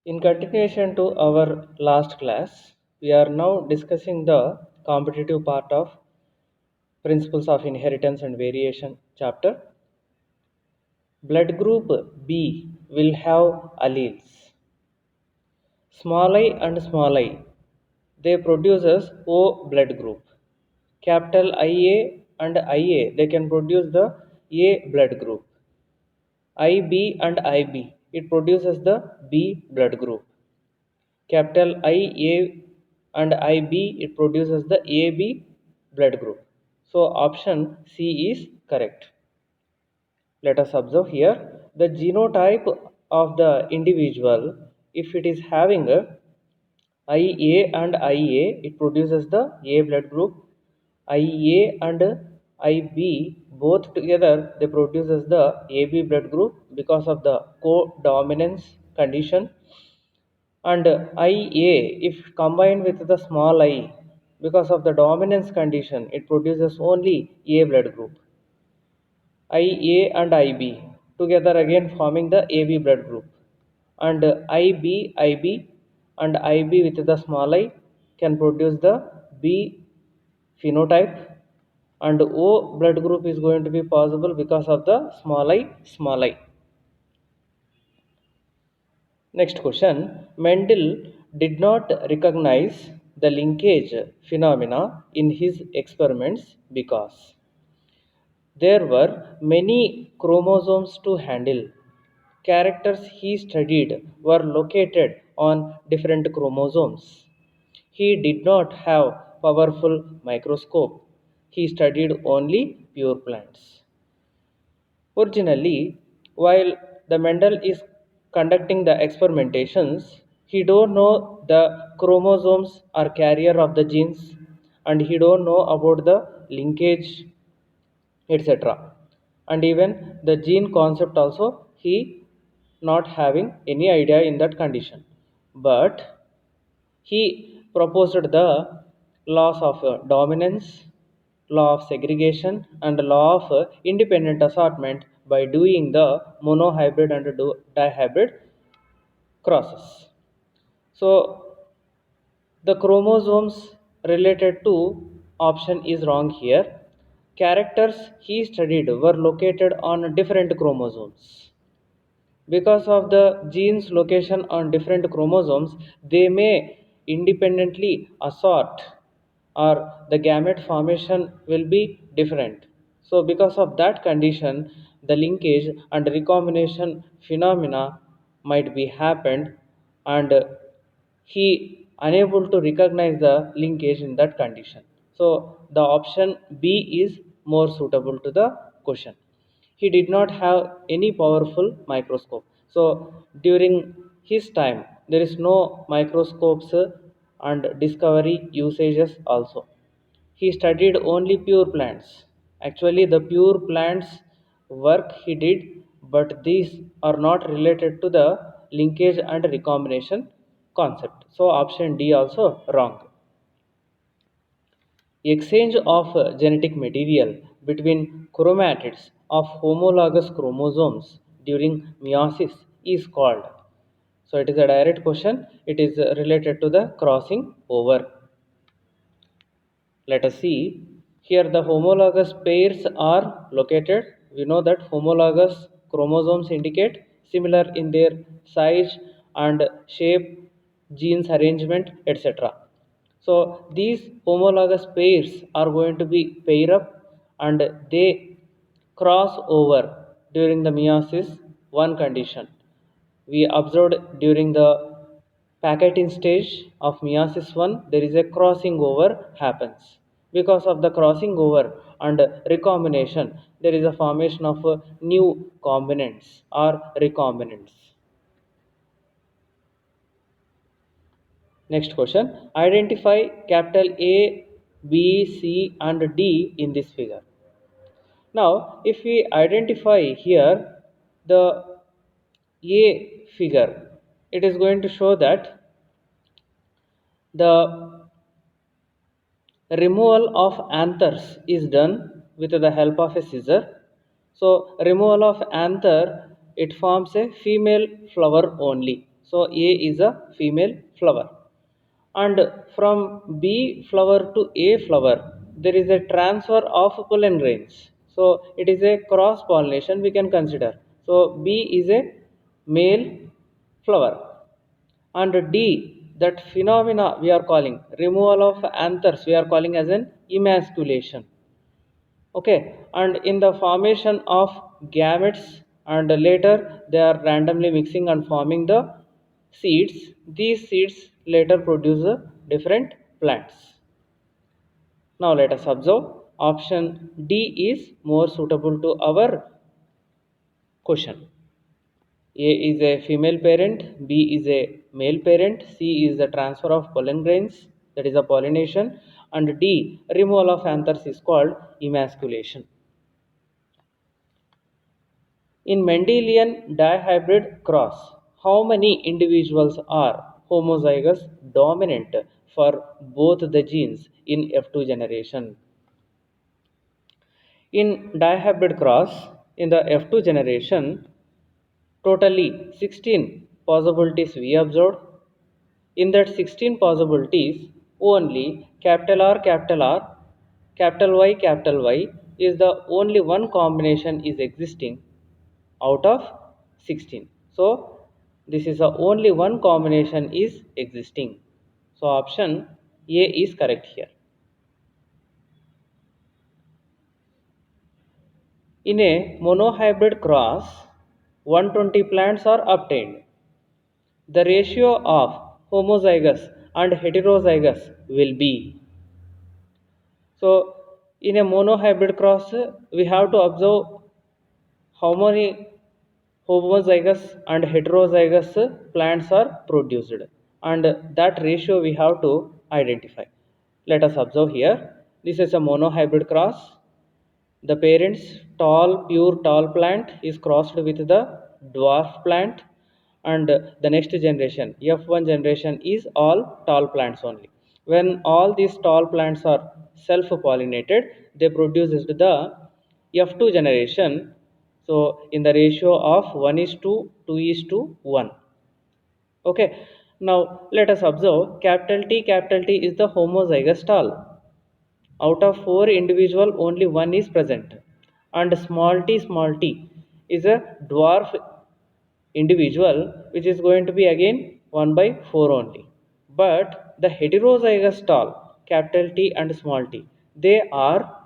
In continuation to our last class, we are now discussing the competitive part of Principles of Inheritance and Variation chapter. Blood group B will have alleles. Small I and small I, they produces O blood group. Capital IA and IA, they can produce the A blood group. IB and IB, it produces the B blood group. Capital IA and IB, it produces the AB blood group. So option C is correct. Let us observe here the genotype of the individual. If it is having a IA and IA, it produces the A blood group. IA and IB both together, they produces the AB blood group because of the codominance condition. And IA, if combined with the small I, because of the dominance condition, it produces only A blood group. IA and IB together again forming the AB blood group. And IB and IB with the small I can produce the B phenotype, and O blood group is going to be possible because of the small I. Next question. Mendel did not recognize the linkage phenomena in his experiments because there were many chromosomes to handle. Characters he studied were located on different chromosomes. He did not have powerful microscope. He studied only pure plants. Originally, while the Mendel is conducting the experimentations, he don't know the chromosomes are carrier of the genes, and he don't know about the linkage, etc. And even the gene concept also he not having any idea in that condition. But he proposed the laws of dominance, law of segregation, and law of independent assortment by doing the monohybrid and dihybrid crosses. So the chromosomes related to option is wrong here. Characters he studied were located on different chromosomes. Because of the genes location on different chromosomes, they may independently assort, or the gamete formation will be different. So because of that condition, the linkage and recombination phenomena might be happened, and he unable to recognize the linkage in that condition. So the option B is more suitable to the question. He did not have any powerful microscope. So during his time, there is no microscopes and discovery usages also. He studied only pure plants. Actually, the pure plants work he did, but these are not related to the linkage and recombination concept. So option D also wrong. Exchange of genetic material between chromatids of homologous chromosomes during meiosis is called. So it is a direct question. It is related to the crossing over. Let us see. Here the homologous pairs are located. We know that homologous chromosomes indicate similar in their size and shape, genes arrangement, etc. So these homologous pairs are going to be pair up, and they cross over during the meiosis. One condition we observed during the packaging stage of meiosis 1, there is a crossing over happens. Because of the crossing over and recombination, there is a formation of new combinants or recombinants. Next question. Identify capital A, B, C and D in this figure. Now, if we identify here the A figure, it is going to show that the removal of anthers is done with the help of a scissor. So removal of anther, it forms a female flower only. So A is a female flower. And from B flower to A flower, there is a transfer of pollen grains. So it is a cross pollination we can consider. So B is a male flower. And D, that phenomena we are calling removal of anthers, we are calling as an emasculation. Okay, and in the formation of gametes, and later they are randomly mixing and forming the seeds. These seeds later produce different plants. Now let us observe, option D is more suitable to our question. A is a female parent, B is a male parent, C is the transfer of pollen grains, that is a pollination, and D, removal of anthers, is called emasculation. In Mendelian dihybrid cross, how many individuals are homozygous dominant for both the genes in F2 generation? In dihybrid cross, in the F2 generation, totally 16 possibilities we observed. In that 16 possibilities, only R, capital Y is the only one combination is existing out of 16. So this is the only one combination is existing. So option A is correct here. In a monohybrid cross, 120 plants are obtained. The ratio of homozygous and heterozygous will be. So in a monohybrid cross, we have to observe how many homozygous and heterozygous plants are produced, and that ratio we have to identify. Let us observe here. This is a monohybrid cross. The parent's pure tall plant is crossed with the dwarf plant, and the next generation, F1 generation, is all tall plants only. When all these tall plants are self pollinated, they produce the F2 generation. So in the ratio of 1 is to 2 is to 1. Okay. Now let us observe, capital T is the homozygous tall. Out of 4 individual, only one is present, and small t is a dwarf individual, which is going to be again 1 by 4 only. But the heterozygous tall, capital T and small t, they are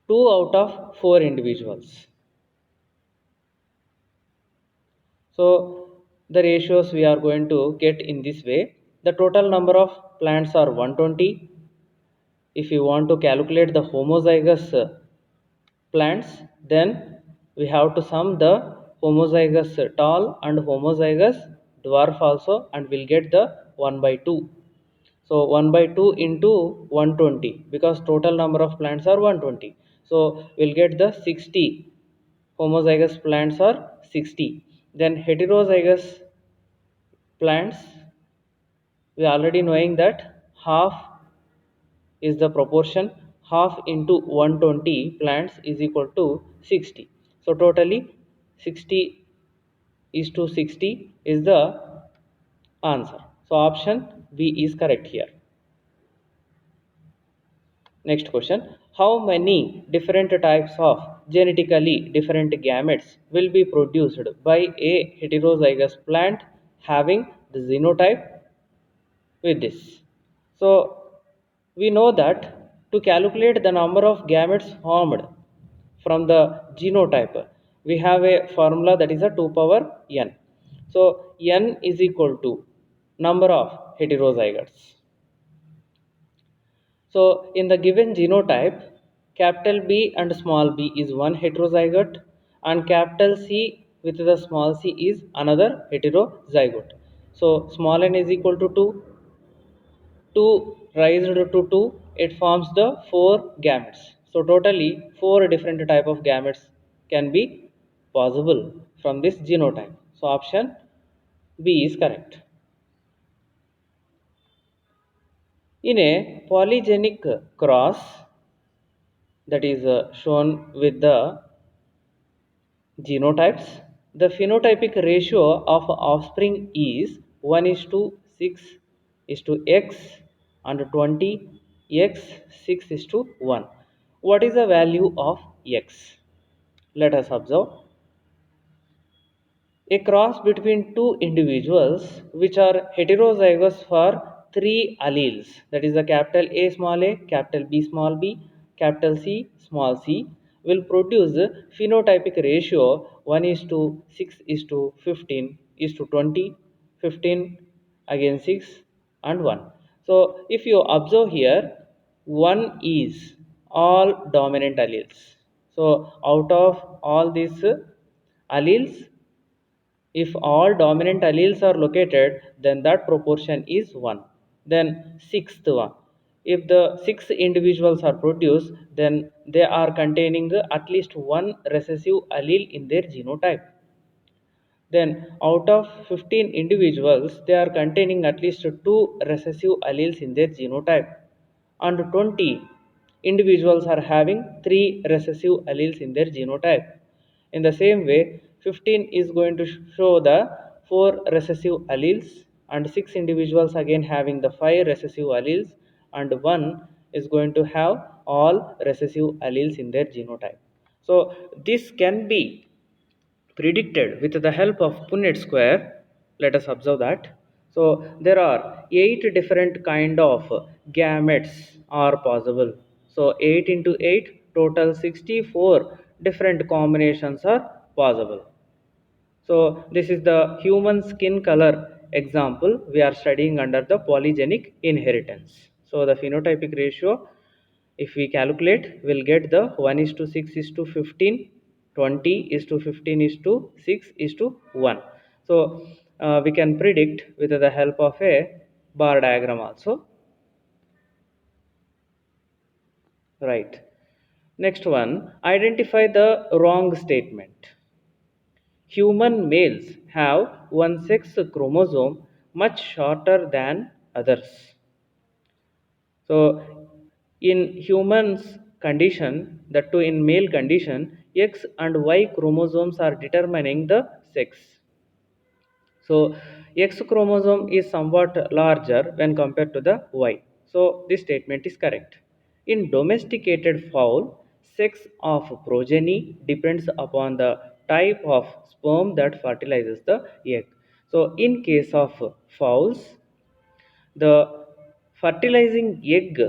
2 out of 4 individuals. So the ratios we are going to get in this way. The total number of plants are 120. If you want to calculate the homozygous plants, then we have to sum the homozygous tall and homozygous dwarf also, and we'll get the 1 by 2. So 1 by 2 into 120, because total number of plants are 120. So we'll get the 60. Homozygous plants are 60. Then heterozygous plants, we are already knowing that half is the proportion. Half into 120 plants is equal to 60. So totally 60 is to 60 is the answer. So option B is correct here. Next question. How many different types of genetically different gametes will be produced by a heterozygous plant having the genotype with this? So we know that to calculate the number of gametes formed from the genotype, we have a formula, that is a 2 power n. So n is equal to number of heterozygotes. So in the given genotype, capital B and small b is one heterozygote, and capital C with the small c is another heterozygote. So small n is equal to 2, 2 raised to 2, it forms the 4 gametes. So totally 4 different type of gametes can be possible from this genotype. So option B is correct. In a polygenic cross, that is shown with the genotypes, The phenotypic ratio of offspring is 1 is to 6 is to x and 20 x 6 is to 1. What is the value of x? Let us observe. A cross between two individuals which are heterozygous for three alleles, that is the capital A small a, capital B small b, capital C small c, will produce phenotypic ratio 1 is to 6 is to 15 is to 20, 15 again 6 and 1. So if you observe here, 1 is all dominant alleles. So out of all these alleles, if all dominant alleles are located, then that proportion is 1. Then sixth one. If the 6 individuals are produced, then they are containing at least one recessive allele in their genotype. Then out of 15 individuals, they are containing at least 2 recessive alleles in their genotype. And 20 individuals are having 3 recessive alleles in their genotype. In the same way, 15 is going to show the 4 recessive alleles, and 6 individuals again having the 5 recessive alleles, and 1 is going to have all recessive alleles in their genotype. So this can be predicted with the help of Punnett square. Let us observe that. So there are 8 different kind of gametes are possible. So 8 into 8, total 64 different combinations are possible. So this is the human skin color example we are studying under the polygenic inheritance. So the phenotypic ratio, if we calculate, we'll get the 1 is to 6 is to 15, 20 is to 15 is to 6 is to 1. So we can predict with the help of a bar diagram also. Right. Next one, identify the wrong statement. Human males have one sex chromosome much shorter than others. So in humans condition, that too in male condition, X and Y chromosomes are determining the sex. So X chromosome is somewhat larger when compared to the Y. So this statement is correct. In domesticated fowl, sex of progeny depends upon the type of sperm that fertilizes the egg. So in case of fowls, the fertilizing egg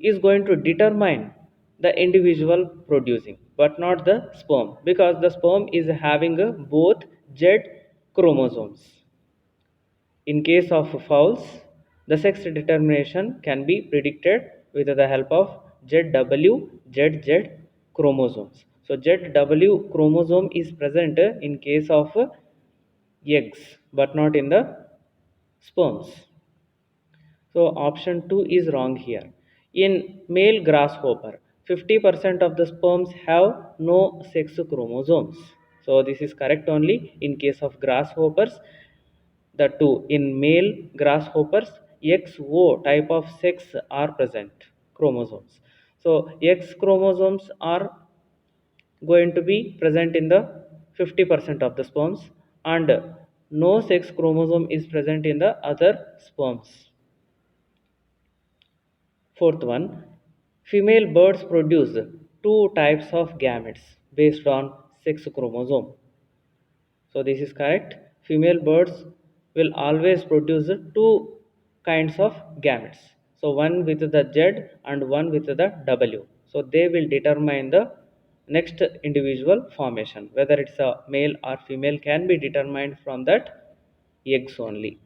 is going to determine the individual producing, but not the sperm, because the sperm is having both Z chromosomes. In case of fowls, the sex determination can be predicted with the help of ZW, ZZ chromosomes. So ZW chromosome is present in case of eggs, but not in the sperms. So option 2 is wrong here. In male grasshopper, 50% of the sperms have no sex chromosomes. So this is correct only in case of grasshoppers. The two, in male grasshoppers, XO type of sex are present chromosomes. So X chromosomes are going to be present in the 50% of the sperms, and no sex chromosome is present in the other sperms. Fourth one, female birds produce two types of gametes based on sex chromosome. So this is correct. Female birds will always produce two kinds of gametes. So one with the Z and one with the W. So they will determine the next individual formation. Whether it's a male or female can be determined from that eggs only.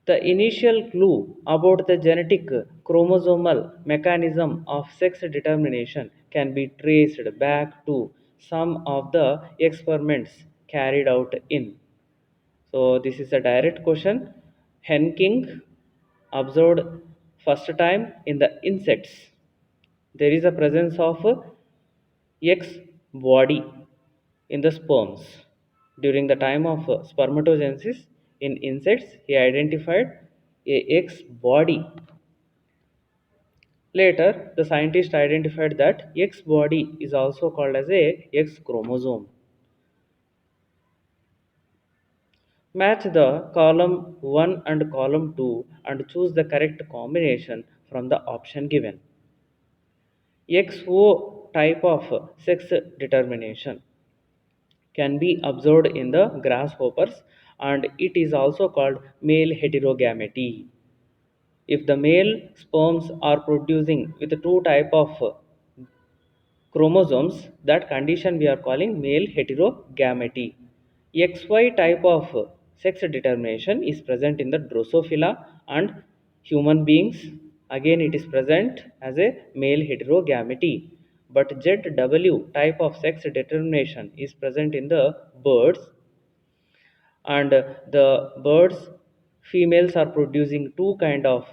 The initial clue about the genetic chromosomal mechanism of sex determination can be traced back to some of the experiments carried out in. So this is a direct question. Henking observed first time in the insects. There is a presence of X body in the sperms. During the time of spermatogenesis in insects, he identified a X body Later, the scientist identified that X body is also called as a X chromosome. Match the column 1 and column 2 and choose the correct combination from the option given. XO type of sex determination can be observed in the grasshoppers, and it is also called male heterogamety. If the male sperms are producing with two type of chromosomes, that condition we are calling male heterogamety. XY type of sex determination is present in the Drosophila and human beings. Again, it is present as a male heterogamety. But ZW type of sex determination is present in the birds, and the birds females are producing two kind of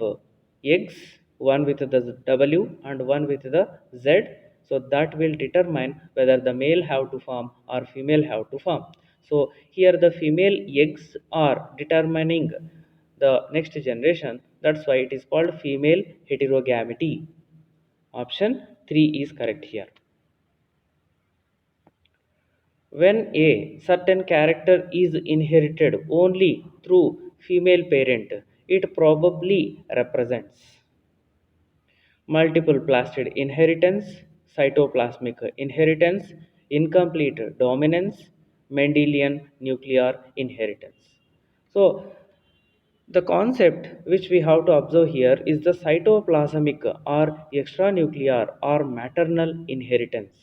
eggs, one with the W and one with the Z. So that will determine whether the male have to form or female have to form. So here the female eggs are determining the next generation. That's why it is called female heterogamety. Option 3 is correct here. When a certain character is inherited only through female parent, it probably represents multiple plastid inheritance, cytoplasmic inheritance, incomplete dominance, Mendelian nuclear inheritance. So, the concept which we have to observe here is the cytoplasmic or extranuclear or maternal inheritance.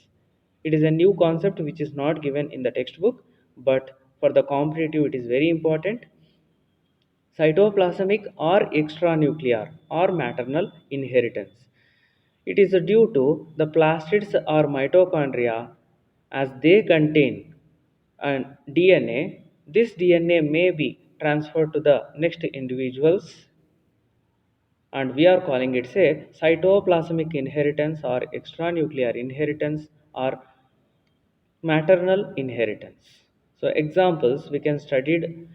It is a new concept which is not given in the textbook, but for the competitive it is very important. Cytoplasmic or extranuclear or maternal inheritance. It is due to the plastids or mitochondria, as they contain an DNA. This DNA may be transferred to the next individuals, and we are calling it say cytoplasmic inheritance or extranuclear inheritance or maternal inheritance. So examples we can study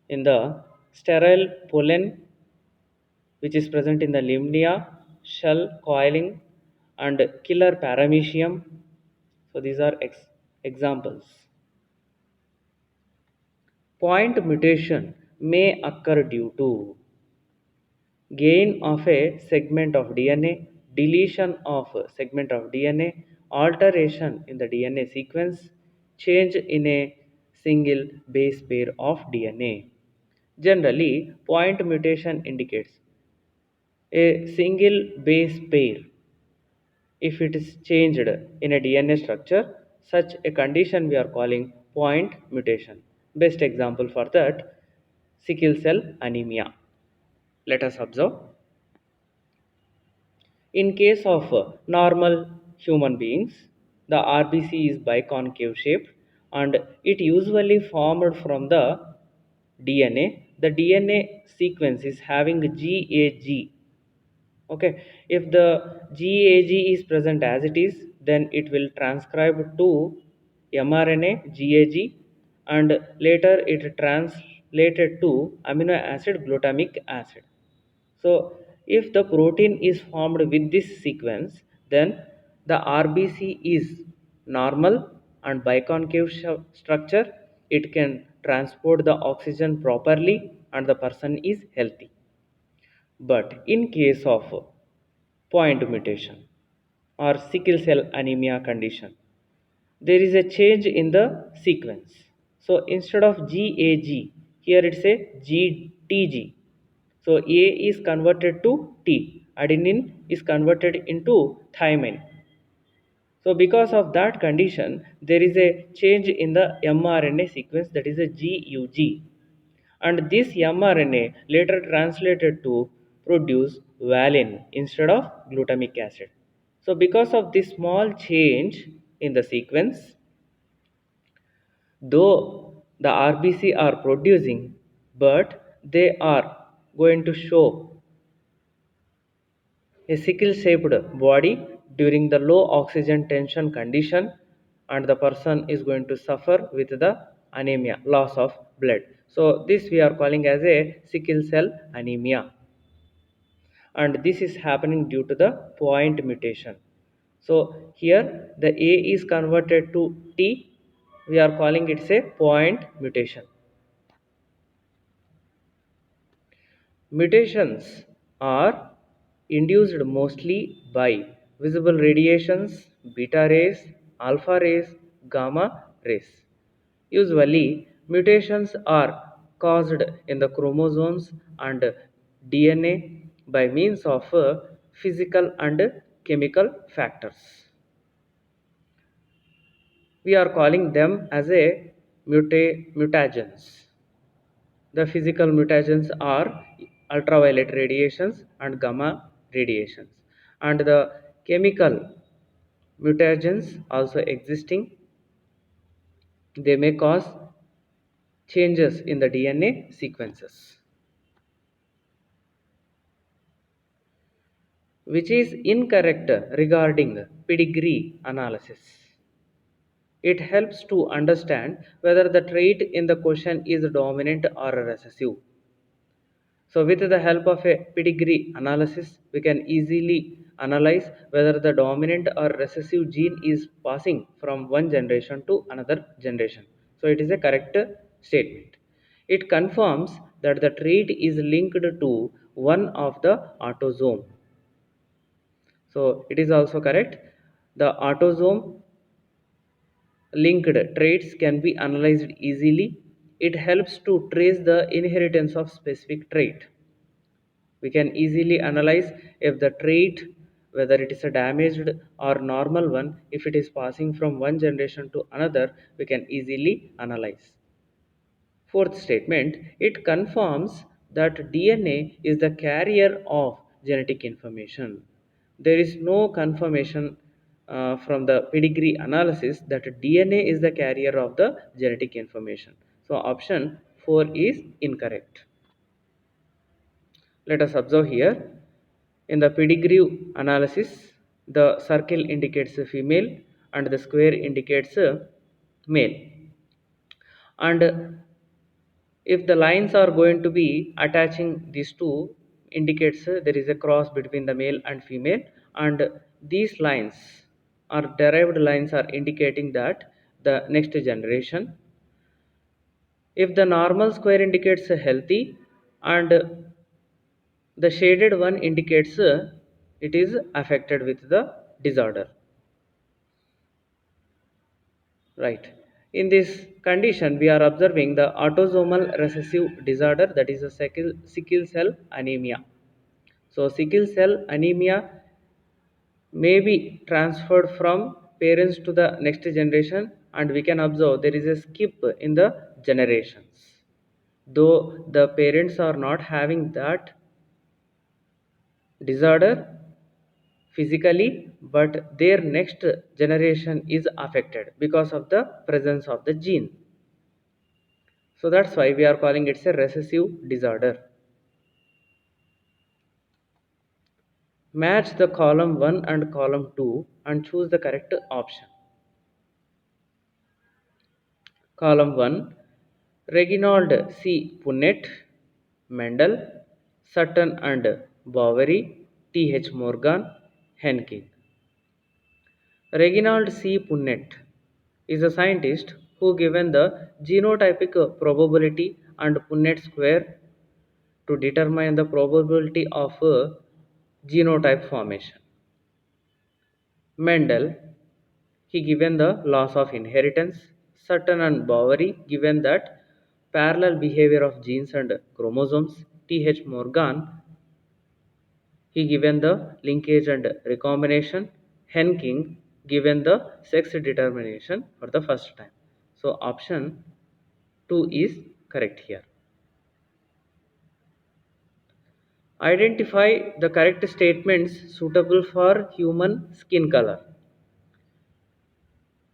in the sterile pollen, which is present in the limnia, shell coiling, and killer paramecium. So these are examples. Point mutation may occur due to gain of a segment of DNA, deletion of a segment of DNA, alteration in the DNA sequence, change in a single base pair of DNA. Generally, point mutation indicates a single base pair if it is changed in a DNA structure. Such a condition we are calling point mutation. Best example for that, sickle cell anemia. Let us observe. In case of normal human beings, the RBC is biconcave shaped and it usually formed from the DNA. The DNA sequence is having GAG. Okay, if the GAG is present as it is, then it will transcribe to mRNA GAG, and later it translated to amino acid glutamic acid. So, if the protein is formed with this sequence, then the RBC is normal and biconcave structure. It can transport the oxygen properly and the person is healthy. But in case of point mutation or sickle cell anemia condition, there is a change in the sequence. So instead of GAG, here it's a GTG. So A is converted to T, adenine is converted into thymine. So because of that condition, there is a change in the mRNA sequence, that is a GUG. And this mRNA later translated to produce valine instead of glutamic acid. So because of this small change in the sequence, though the RBC are producing, but they are going to show a sickle shaped body during the low oxygen tension condition, and the person is going to suffer with the anemia, loss of blood. So this we are calling as a sickle cell anemia. and this is happening due to the point mutation. So here the A is converted to T, we are calling it a point mutation. Mutations are induced mostly by visible radiations, beta rays, alpha rays, gamma rays. Usually, mutations are caused in the chromosomes and DNA by means of physical and chemical factors. We are calling them as a mutagens. The physical mutagens are ultraviolet radiations and gamma radiations, and the chemical mutagens also existing. They may cause changes in the DNA sequences, which is incorrect regarding pedigree analysis. It helps to understand whether the trait in the question is dominant or recessive. So with the help of a pedigree analysis, we can easily analyze whether the dominant or recessive gene is passing from one generation to another generation. So it is a correct statement. It confirms that the trait is linked to one of the autosome. So it is also correct. The autosome linked traits can be analyzed easily. It helps to trace the inheritance of specific trait. We can easily analyze if the trait, whether it is a damaged or normal one, if it is passing from one generation to another, we can easily analyze. Fourth statement, it confirms that DNA is the carrier of genetic information. There is no confirmation from the pedigree analysis that DNA is the carrier of the genetic information. So option 4 is incorrect. Let us observe here. In the pedigree analysis, the circle indicates a female and the square indicates a male. And if the lines are going to be attaching these two, indicates there is a cross between the male and female, and these lines or derived lines are indicating that the next generation. If the normal square indicates a healthy and the shaded one indicates it is affected with the disorder. Right. In this condition, we are observing the autosomal recessive disorder, that is a sickle cell anemia. So, sickle cell anemia may be transferred from parents to the next generation, and we can observe there is a skip in the generations. Though the parents are not having that disorder physically, but their next generation is affected because of the presence of the gene. So that's why we are calling it a recessive disorder. Match the column 1 and column 2 and choose the correct option. Column 1, Reginald C. Punnett, Mendel, Sutton and Boveri, T. H. Morgan, Henkin. Reginald C. Punnett is a scientist who given the genotypic probability and Punnett square to determine the probability of genotype formation. Mendel, he given the laws of inheritance. Sutton and Boveri given that parallel behavior of genes and chromosomes. T. H. Morgan, he given the linkage and recombination. Henking given the sex determination for the first time. So option 2 is correct here. Identify the correct statements suitable for human skin color.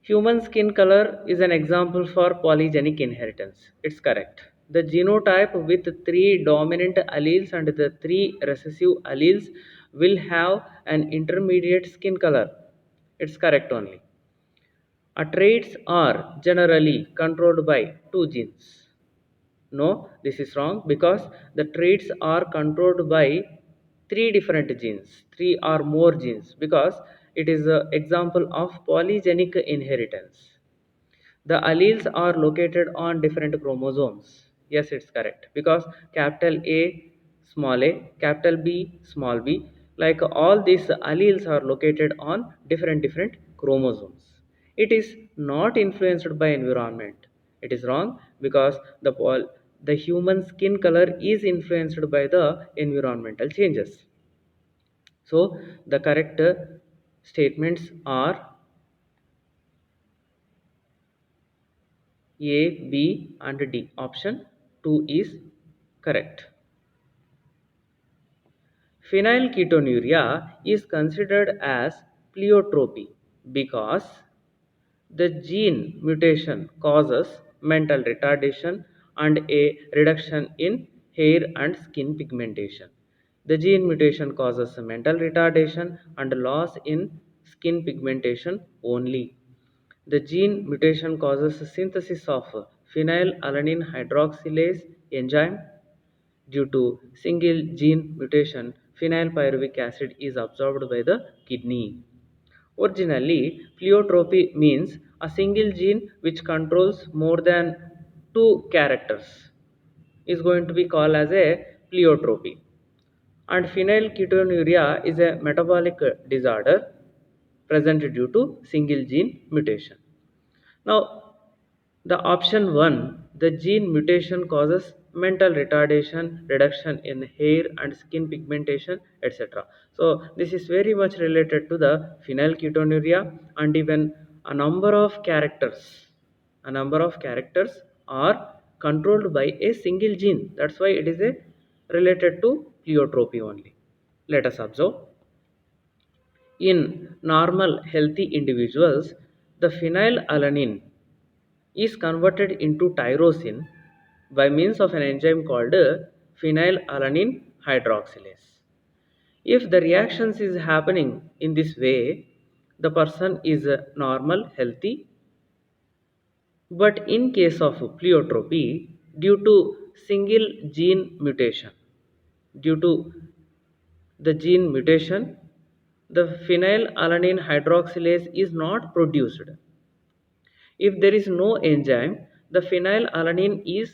Human skin color is an example for polygenic inheritance. It's correct. The genotype with 3 dominant alleles and the 3 recessive alleles will have an intermediate skin color. It's correct only. Traits are generally controlled by 2 genes. No, this is wrong because the traits are controlled by three different genes, three or more genes, because it is an example of polygenic inheritance. The alleles are located on different chromosomes. Yes, it's correct, because capital A, small a, capital B, small b, like all these alleles are located on different chromosomes. It is not influenced by environment. It is wrong, because the human skin color is influenced by the environmental changes. So the correct statements are A, B and D. Option 2 is correct. Phenylketonuria is considered as pleiotropy because the gene mutation causes mental retardation and a reduction in hair and skin pigmentation. The gene mutation causes mental retardation and loss in skin pigmentation only. The gene mutation causes synthesis of phenylalanine hydroxylase enzyme. Due to single gene mutation, phenylpyruvic acid is absorbed by the kidney. Originally, pleiotropy means a single gene which controls more than two characters is going to be called as a pleiotropy. And phenylketonuria is a metabolic disorder present due to single gene mutation. Now, the option 1, the gene mutation causes mental retardation, reduction in hair and skin pigmentation, etc. So, this is very much related to the phenylketonuria, and even a number of characters, are controlled by a single gene. That's why it is a related to pleiotropy only. Let us observe. In normal healthy individuals, the phenylalanine is converted into tyrosine by means of an enzyme called phenylalanine hydroxylase. If the reactions is happening in this way, the person is normal, healthy. But in case of pleiotropy, due to single gene mutation, due to the gene mutation, the phenylalanine hydroxylase is not produced. If there is no enzyme, the phenylalanine is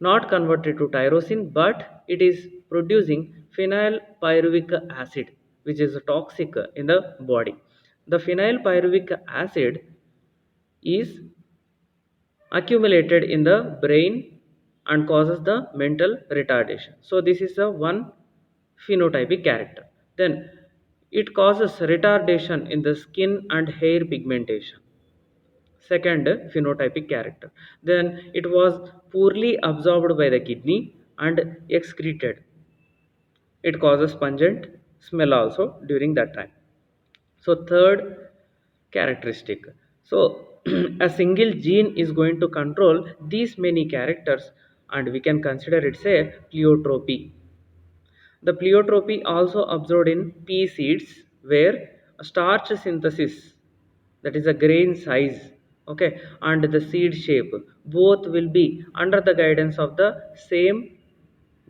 not converted to tyrosine, but it is producing phenylpyruvic acid, which is toxic in the body. The phenylpyruvic acid is accumulated in the brain and causes the mental retardation. So this is a one phenotypic character. Then it causes retardation in the skin and hair pigmentation. Second phenotypic character. Then it was poorly absorbed by the kidney and excreted. It causes pungent smell also during that time. So third characteristic. So a single gene is going to control these many characters, and we can consider it's a pleiotropy. The pleiotropy also observed in pea seeds, where starch synthesis, that is a grain size, okay, and the seed shape, both will be under the guidance of the same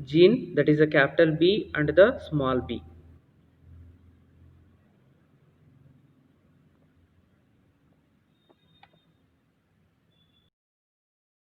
gene, that is a capital B and the small b.